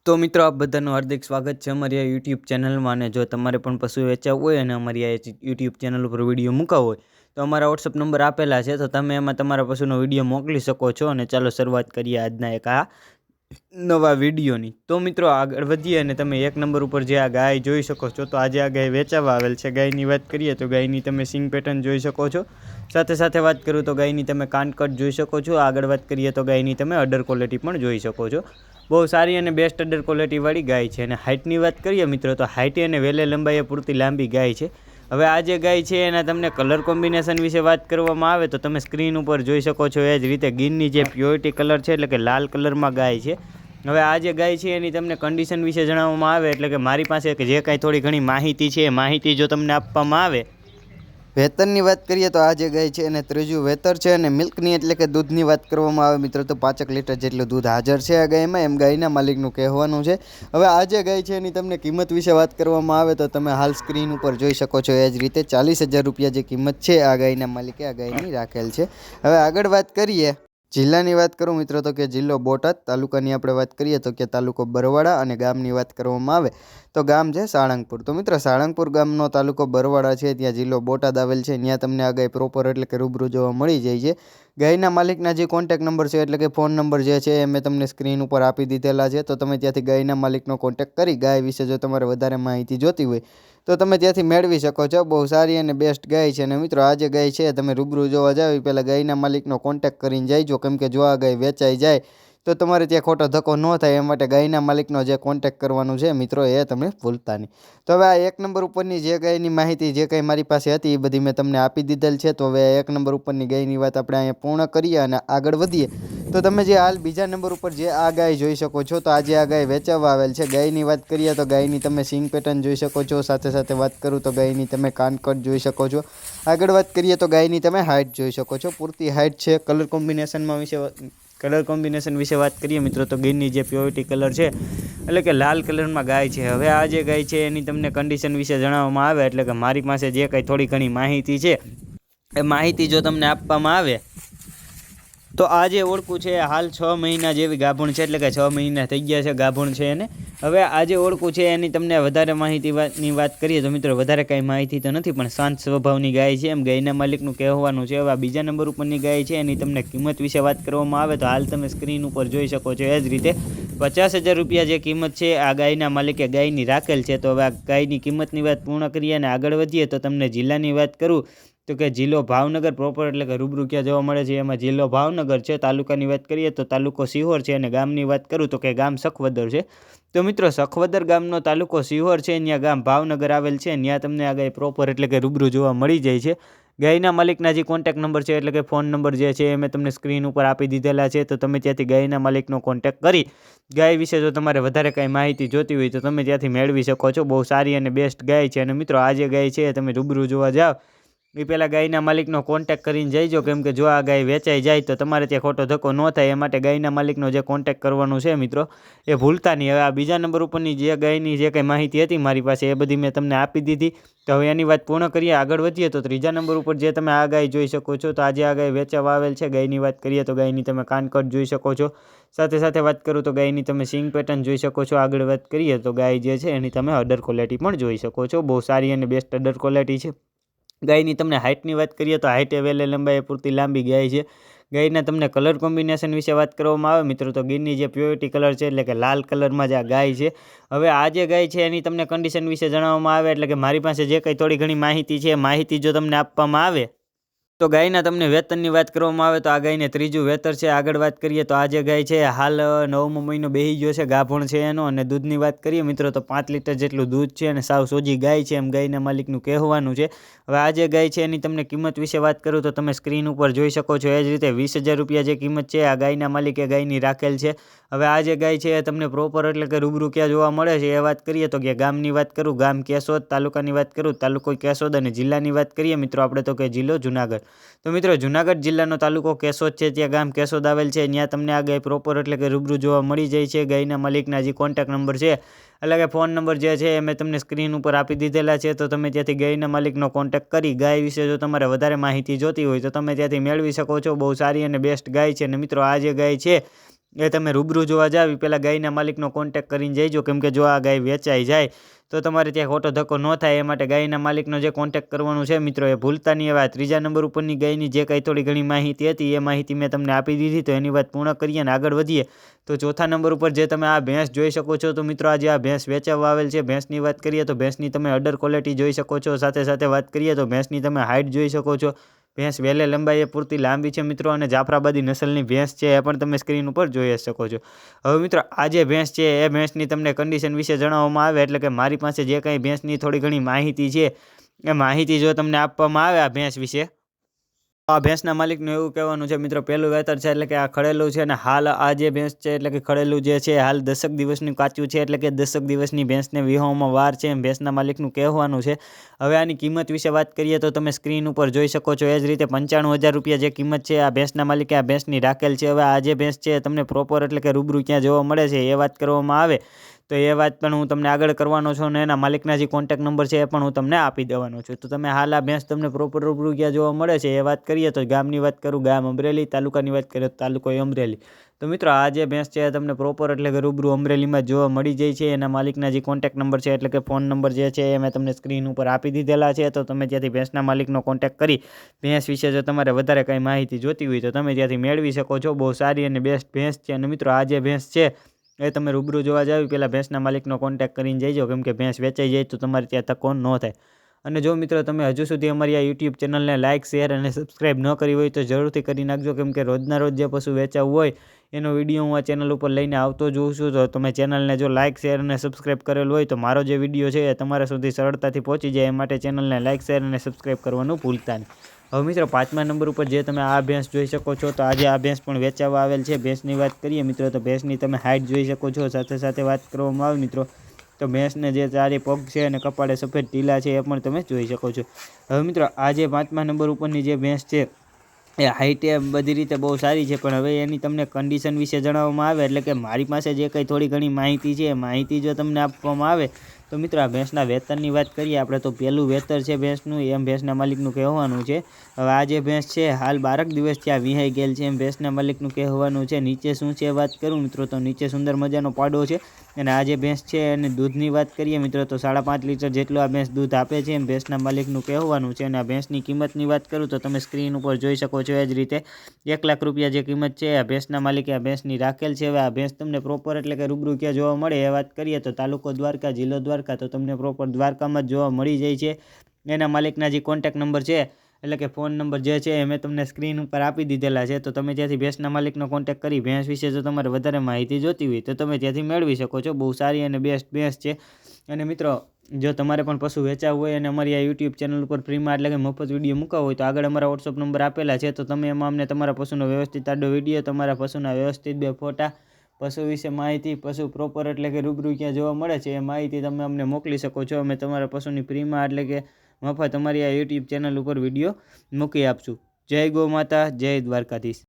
તો મિત્રો આપ બધાનું હાર્દિક સ્વાગત છે અમારી આ યુટ્યુબ ચેનલમાં। અને જો તમારે પણ પશુ વેચાવું હોય અને અમારી આ યુટ્યુબ ચેનલ ઉપર વિડીયો મૂકાવો હોય તો અમારા વોટ્સઅપ નંબર આપેલા છે, તો તમે એમાં તમારા પશુનો વિડીયો મોકલી શકો છો। અને ચાલો શરૂઆત કરીએ આજના એક આ નવા વિડીયોની। તો મિત્રો આગળ વધીએ અને તમે એક નંબર ઉપર જે આ ગાય જોઈ શકો છો, તો આજે આ ગાય વેચાવા આવેલ છે। ગાયની વાત કરીએ તો ગાયની તમે સિંગ પેટર્ન જોઈ શકો છો, સાથે સાથે વાત કરું તો ગાયની તમે કાનકટ જોઈ શકો છો। આગળ વાત કરીએ તો ગાયની તમે અડર ક્વોલિટી પણ જોઈ શકો છો। બહુ સારી અને બેસ્ટ અડર ક્વોલિટીવાળી ગાય છે। અને હાઇટની વાત કરીએ મિત્રો તો હાઇટે અને વેલે લંબાઈએ પૂરતી લાંબી ગાય છે। હવે આ જે ગાય છે એના તમને કલર કોમ્બિનેશન વિશે વાત કરવામાં આવે તો તમે સ્ક્રીન ઉપર જોઈ શકો છો એ જ રીતે ગીરની જે પ્યોરિટી કલર છે, એટલે કે લાલ કલરમાં ગાય છે। હવે આ જે ગાય છે એની તમને કન્ડિશન વિશે જણાવવામાં આવે એટલે કે મારી પાસે જે કાંઈ થોડી ઘણી માહિતી છે એ માહિતી જો તમને આપવામાં આવે। વેતરની વાત કરીએ તો આ જે ગાય છે એને ત્રીજું વેતર છે। અને મિલ્કની એટલે કે દૂધની વાત કરવામાં આવે મિત્રો તો 5 લીટર જેટલું દૂધ હાજર છે આ ગાયમાં, એમ ગાયના માલિકનું કહેવાનું છે। હવે આ જે ગાય છે એની તમને કિંમત વિશે વાત કરવામાં આવે તો તમે હાલ સ્ક્રીન ઉપર જોઈ શકો છો એ જ રીતે 40,000 રૂપિયા જે કિંમત છે આ ગાયના માલિકે આ ગાયની રાખેલ છે। હવે આગળ વાત કરીએ જિલ્લાની વાત કરું મિત્રો તો કે જિલ્લો બોટાદ, તાલુકાની આપણે વાત કરીએ તો કે તાલુકો બરવાડા, અને ગામની વાત કરવામાં આવે તો ગામ છે સાળંગપુર। તો મિત્રો સાળંગપુર ગામનો તાલુકો બરવાડા છે, ત્યાં જિલ્લો બોટાદ આવેલ છે। ત્યાં તમને આ ગાય પ્રોપર એટલે કે રૂબરૂ જોવા મળી જાય છે। ગાયના માલિકના જે કોન્ટેક નંબર છે એટલે કે ફોન નંબર જે છે એ મેં તમને સ્ક્રીન ઉપર આપી દીધેલા છે, તો તમે ત્યાંથી ગાયના માલિકનો કોન્ટેક કરી ગાય વિશે જો તમારે વધારે માહિતી જોતી હોય તો તમે ત્યાંથી મેળવી શકો છો। બહુ સારી અને બેસ્ટ ગાય છે। અને મિત્રો આ જે ગાય છે તમે રૂબરૂ જોવા જાવ એ પહેલાં ગાયના માલિકનો કોન્ટેક કરીને જાયજો, કેમ કે જો આ ગાય વેચાઈ જાય તો તમારે ત્યાં ખોટો ધક્કો ન થાય એ માટે ગાયના માલિકનો જે કોન્ટેક કરવાનું છે મિત્રો એ તમે ભૂલતા નહીં। તો હવે આ એક નંબર ઉપરની જે ગાયની માહિતી જે કંઈ મારી પાસે હતી એ બધી મેં તમને આપી દીધેલ છે। તો હવે એક નંબર ઉપરની ગાયની વાત આપણે અહીંયા પૂર્ણ કરીએ અને આગળ વધીએ તો તમે જે હાલ બીજા નંબર ઉપર જે આ ગાય જોઈ શકો છો, તો આજે આ ગાય વેચાવા આવેલ છે। ગાયની વાત કરીએ તો ગાયની તમે સિંગ પેટર્ન જોઈ શકો છો, સાથે સાથે વાત કરું તો ગાયની તમે કાનકટ જોઈ શકો છો। આગળ વાત કરીએ તો ગાયની તમે હાઇટ જોઈ શકો છો, પૂરતી હાઇટ છે। કલર કોમ્બિનેશન વિશે વાત કરીએ મિત્રો તો ગીરની જે પ્યોરિટી કલર છે એટલે કે લાલ કલરમાં ગાય છે। હવે આ જે ગાય છે એની તમને કન્ડિશન વિશે જણાવવામાં આવે એટલે કે મારી પાસે જે કંઈ થોડી ઘણી માહિતી છે એ માહિતી જો તમને આપવામાં આવે તો આ જે ઓળખું છે હાલ 6 મહિના જેવી ગાભણ છે, એટલે કે 6 મહિના થઈ ગયા છે ગાભણ છે એને। હવે આ જે ઓળખું છે એની તમને વધારે માહિતીની વાત કરીએ તો મિત્રો વધારે કાંઈ માહિતી તો નથી, પણ શાંત સ્વભાવની ગાય છે એમ ગાયના માલિકનું કહેવાનું છે। હવે આ બીજા નંબર ઉપરની ગાય છે એની તમને કિંમત વિશે વાત કરવામાં આવે તો હાલ તમે સ્ક્રીન ઉપર જોઈ શકો છો એ જ રીતે 50,000 રૂપિયા જે કિંમત છે આ ગાયના માલિકે ગાયની રાખેલ છે। તો હવે આ ગાયની કિંમતની વાત પૂર્ણ કરીએ અને આગળ વધીએ તો તમને જિલ્લાની વાત કરું તો કે જિલ્લો ભાવનગર પ્રોપર એટલે કે રૂબરૂ ક્યાં જોવા મળે છે એમાં જિલ્લો ભાવનગર છે। તાલુકાની વાત કરીએ તો તાલુકો સિહોર છે, અને ગામની વાત કરું તો કે ગામ સખવદર છે। તો મિત્રો સખવદર ગામનો તાલુકો સિહોર છે, ત્યાં ગામ ભાવનગર આવેલ છે। ત્યાં તમને આ ગાય પ્રોપર એટલે કે રૂબરૂ જોવા મળી જાય છે। ગાયના માલિકના જે કોન્ટેક નંબર છે એટલે કે ફોન નંબર જે છે એ મેં તમને સ્ક્રીન ઉપર આપી દીધેલા છે, તો તમે ત્યાંથી ગાયના માલિકનો કોન્ટેક કરી ગાય વિશે જો તમારે વધારે કાંઈ માહિતી જોતી હોય તો તમે ત્યાંથી મેળવી શકો છો। બહુ સારી અને બેસ્ટ ગાય છે। અને મિત્રો આ જે ગાય છે તમે રૂબરૂ જોવા જાઓ એ પહેલાં ગાયના માલિકનો કોન્ટેક કરીને જઈજો, કેમ કે જો આ ગાય વેચાઈ જાય તો તમારે ત્યાં ખોટો ધક્કો ન થાય એ માટે ગાયના માલિકનો જે કોન્ટેક કરવાનું છે મિત્રો એ ભૂલતા નહીં। હવે આ બીજા નંબર ઉપરની જે ગાયની જે કંઈ માહિતી હતી મારી પાસે એ બધી મેં તમને આપી દીધી। તો હવે એની વાત પૂર્ણ કરીએ, આગળ વધીએ તો ત્રીજા નંબર ઉપર જે તમે આ ગાય જોઈ શકો છો, તો આજે આ ગાય વેચાવા આવેલ છે। ગાયની વાત કરીએ તો ગાયની તમે કાનકટ જોઈ શકો છો, સાથે સાથે વાત કરું તો ગાયની તમે સિંગ પેટર્ન જોઈ શકો છો। આગળ વાત કરીએ તો ગાય જે છે એની તમે અડર ક્વોલિટી પણ જોઈ શકો છો, બહુ સારી અને બેસ્ટ અડર ક્વોલિટી છે। ગાયની તમને હાઇટની વાત કરીએ તો હાઇટે વેલે લંબાઈએ પૂરતી લાંબી ગાય છે। ગાયના તમને કલર કોમ્બિનેશન વિશે વાત કરવામાં આવે મિત્રો તો ગીરની જે પ્યોરિટી કલર છે એટલે કે લાલ કલરમાં જે આ ગાય છે। હવે આ જે ગાય છે એની તમને કન્ડિશન વિશે જણાવવામાં આવે એટલે કે મારી પાસે જે કંઈ થોડી ઘણી માહિતી છે માહિતી જો તમને આપવામાં આવે તો ગાયના તમને વેતનની વાત કરવામાં આવે તો આ ગાયને ત્રીજું વેતર છે। આગળ વાત કરીએ તો આ જે ગાય છે હાલ 9મો મહિનો બેસી ગયો છે, ગાભણ છે એનો। અને દૂધની વાત કરીએ મિત્રો તો 5 લીટર જેટલું દૂધ છે અને સાવ સોજી ગાય છે એમ ગાયના માલિકનું કહેવાનું છે। હવે આ જે ગાય છે એની તમને કિંમત વિશે વાત કરું તો તમે સ્ક્રીન ઉપર જોઈ શકો છો એ જ રીતે 20,000 રૂપિયા જે કિંમત છે આ ગાયના માલિકે ગાયની રાખેલ છે। હવે આ જે ગાય છે એ તમને પ્રોપર એટલે કે રૂબરૂ ક્યાં જોવા મળે છે એ વાત કરીએ તો કે ગામની વાત કરું ગામ કેશોદ, તાલુકાની વાત કરું તાલુકો કેશોદ, અને જિલ્લાની વાત કરીએ મિત્રો આપણે તો કે જિલ્લો જુનાગઢ। તો મિત્રો જુનાગઢ જિલ્લાનો તાલુકો કેશોદ છે, ત્યાં ગામ કેશોદ આવેલ છે। ત્યાં તમને આ ગાય પ્રોપર એટલે કે રૂબરૂ જોવા મળી જાય છે। ગાયના માલિકના જે કોન્ટેક નંબર છે એટલે કે ફોન નંબર જે છે એ મેં તમને સ્ક્રીન ઉપર આપી દીધેલા છે, તો તમે ત્યાંથી ગાયના માલિકનો કોન્ટેક કરી ગાય વિશે જો તમારે વધારે માહિતી જોતી હોય તો તમે ત્યાંથી મેળવી શકો છો। બહુ સારી અને બેસ્ટ ગાય છે। અને મિત્રો આ જે ગાય છે એ તમે રૂબરૂ જોવા જાવ એ પહેલાં ગાયના માલિકનો કોન્ટેક્ટ કરીને જજો, કેમ કે જો આ ગાય વેચાઈ જાય તો તમારે ત્યાં ખોટો ધક્કો ન થાય એ માટે ગાયના માલિકનો જે કોન્ટેક્ટ કરવાનું છે મિત્રો એ ભૂલતા નહીં. હવે 3જા નંબર ઉપરની ગાયની જે કંઈ થોડી ઘણી માહિતી હતી એ માહિતી મેં તમને આપી દીધી, તો એની વાત પૂર્ણ કરીએ અને આગળ વધીએ. તો 4થા નંબર ઉપર જે તમે આ ભેંસ જોઈ શકો છો, તો મિત્રો આજે આ ભેંસ વેચાવા આવેલ છે. ભેંસની વાત કરીએ તો ભેંસની તમે અડર ક્વોલિટી જોઈ શકો છો. સાથે સાથે વાત કરીએ તો ભેંસની તમે હાઇટ જોઈ શકો છો. ભેંસ વેલે લંબાઈ એ પૂરતી લાંબી છે મિત્રો, અને જાફરાબાદી નસલની ભેંસ છે એ પણ તમે સ્ક્રીન ઉપર જોઈ શકો છો. હવે મિત્રો આ જે ભેંસ છે એ ભેંસની તમને કન્ડિશન વિશે જણાવવામાં આવે, એટલે કે મારી પાસે જે કંઈ ભેંસની થોડી ઘણી માહિતી છે એ માહિતી જો તમને આપવામાં આવે આ ભેંસ વિશે, આ ભેંસના માલિકનું એવું કહેવાનું છે મિત્રો, પહેલું વેતર છે એટલે કે આ ખડેલું છે, અને હાલ આ જે ભેંસ છે એટલે કે ખડેલું જે છે હાલ 10 દિવસનું કાચું છે, એટલે કે 10 દિવસની ભેંસને વિહોવામાં વાર છે એમ ભેંસના માલિકનું કહેવાનું છે. હવે આની કિંમત વિશે વાત કરીએ તો તમે સ્ક્રીન ઉપર જોઈ શકો છો. એ જ રીતે 95,000 રૂપિયા જે કિંમત છે આ ભેંસના માલિકે આ ભેંસની રાખેલ છે. હવે આ જે ભેંસ છે તમને પ્રોપર એટલે કે રૂબરૂ ક્યાં જોવા મળે છે એ વાત કરવામાં આવે તો એ વાત પણ હું તમને આગળ કરવાનો છું, અને એના માલિકના જે કોન્ટેક્ટ નંબર છે એ પણ હું તમને આપી દેવાનો છું. તો તમે હાલ આ ભેંસ તમને પ્રોપર રૂબરૂ ક્યાં જોવા મળે છે એ વાત કરીએ તો ગામની વાત કરું, ગામ અમરેલી, તાલુકાની વાત કરીએ તો તાલુકો અમરેલી. તો મિત્રો આ જે ભેંસ છે તમને પ્રોપર એટલે કે રૂબરૂ અમરેલીમાં જોવા મળી જાય છે. એના માલિકના જે કોન્ટેક્ટ નંબર છે એટલે કે ફોન નંબર જે છે એ મેં તમને સ્ક્રીન ઉપર આપી દીધેલા છે. તો તમે ત્યાંથી ભેંસના માલિકનો કોન્ટેક્ટ કરી ભેંસ વિશે જો તમારે વધારે કંઈ માહિતી જોતી હોય તો તમે ત્યાંથી મેળવી શકો છો. બહુ સારી અને બેસ્ટ ભેંસ છે. અને મિત્રો આ જે ભેંસ છે એ તમે રૂબરૂ જોવા જાવ પહેલાં ભેંસના માલિકનો કોન્ટેક્ટ કરીને જજો, કેમ કે ભેંસ વેચાઈ જાય તો તમારે ત્યાં ધક્કો ન થાય. અને જો મિત્રો તમે હજુ સુધી અમારી આ યુટ્યુબ ચેનલને લાઇક, શેર અને સબસ્ક્રાઈબ ન કરી હોય તો જરૂરથી કરી નાખજો, કેમ કે રોજના રોજ જે પશુ વેચાવું હોય એનો વિડીયો હું આ ચેનલ ઉપર લઈને આવતો જોઉં છું. તો તમે ચેનલને જો લાઇક, શેર અને સબસ્ક્રાઈબ કરેલું હોય તો મારો જે વિડીયો છે એ તમારા સુધી સરળતાથી પહોંચી જાય, એ માટે ચેનલને લાઇક, શેર અને સબસ્ક્રાઈબ કરવાનું ભૂલતા નહીં. હવે મિત્રો 5મા નંબર ઉપર જે તમે આ ભેંસ જોઈ શકો છો, તો આજે આ ભેંસ પણ વેચાવા આવેલ છે. ભેંસની વાત કરીએ મિત્રો તો ભેંસની તમે હાઇટ જોઈ શકો છો. સાથે સાથે વાત કરવામાં આવે મિત્રો તો ભેંસને જે ચારે પગ છે અને કપાળે સફેદ ટીલા છે એ પણ તમે જોઈ શકો છો. હવે મિત્રો આ જે 5મા નંબર ઉપરની જે ભેંસ છે એ હાઇટ એ બધી રીતે બહુ સારી છે, પણ હવે એની તમને કન્ડિશન વિશે જણાવવામાં આવે એટલે કે મારી પાસે જે કંઈ થોડી ઘણી માહિતી છે એ માહિતી જો તમને આપવામાં આવે તો મિત્રો આ ભેંસના વેતરની વાત કરીએ આપણે તો પહેલું વેતર છે ભેંસનું એમ ભેંસના માલિકનું કહેવાનું છે. હવે આ જે ભેંસ છે હાલ 12 દિવસ ત્યાં વિહાઈ ગયેલ છે એમ ભેંસના માલિકનું કહેવાનું છે. નીચે શું છે વાત કરું મિત્રો તો નીચે સુંદર મજાનો પાડો છે. અને આ જે ભેંસ છે અને દૂધની વાત કરીએ મિત્રો તો 5.5 લીટર જેટલું આ ભેંસ દૂધ આપે છે એમ ભેંસના માલિકનું કહેવાનું છે. અને આ ભેંસની કિંમતની વાત કરું તો તમે સ્ક્રીન ઉપર જોઈ શકો છો. એ જ રીતે 1 લાખ રૂપિયા જે કિંમત છે આ ભેંસના માલિકે આ ભેંસની રાખેલ છે. હવે આ ભેંસ તમને પ્રોપર એટલે કે રૂબરૂ ક્યાં જોવા મળે એ વાત કરીએ તો તાલુકો દ્વારકા, જિલ્લો દ્વારકા, તો તમને પ્રોપર દ્વારકામાં જ જોવા મળી જાય છે. એના માલિકના જે કોન્ટેક્ટ નંબર છે એટલે કે ફોન નંબર જે છે એ મેં તમને સ્ક્રીન ઉપર આપી દીધેલા છે. તો તમે ત્યાંથી ભેંસના માલિકનો કોન્ટેક્ટ કરી ભેંસ વિશે જો તમારે વધારે માહિતી જોતી હોય તો તમે ત્યાંથી મેળવી શકો છો. બહુ સારી અને બેસ્ટ ભેંસ છે. અને મિત્રો જો તમારે પણ પશુ વેચાવું હોય અને અમારી આ યુટ્યુબ ચેનલ ઉપર ફ્રીમાં એટલે કે મફત વિડીયો મૂકવા હોય તો આગળ અમારા વોટ્સઅપ નંબર આપેલા છે. તો તમે એમાં અમને તમારા પશુનો વ્યવસ્થિત આડો વિડીયો, તમારા પશુના વ્યવસ્થિત 2 ફોટા, પશુ વિશે માહિતી, પશુ પ્રોપર એટલે કે રૂબરૂ ક્યાં જોવા મળે છે એ માહિતી તમે અમને મોકલી શકો છો. અમે તમારા પશુની ફ્રીમાં એટલે કે મફત અમારી આ યુટ્યુબ ચેનલ ઉપર વિડીયો મૂકી આપશું. જય ગૌ માતા, જય દ્વારકાધીશ.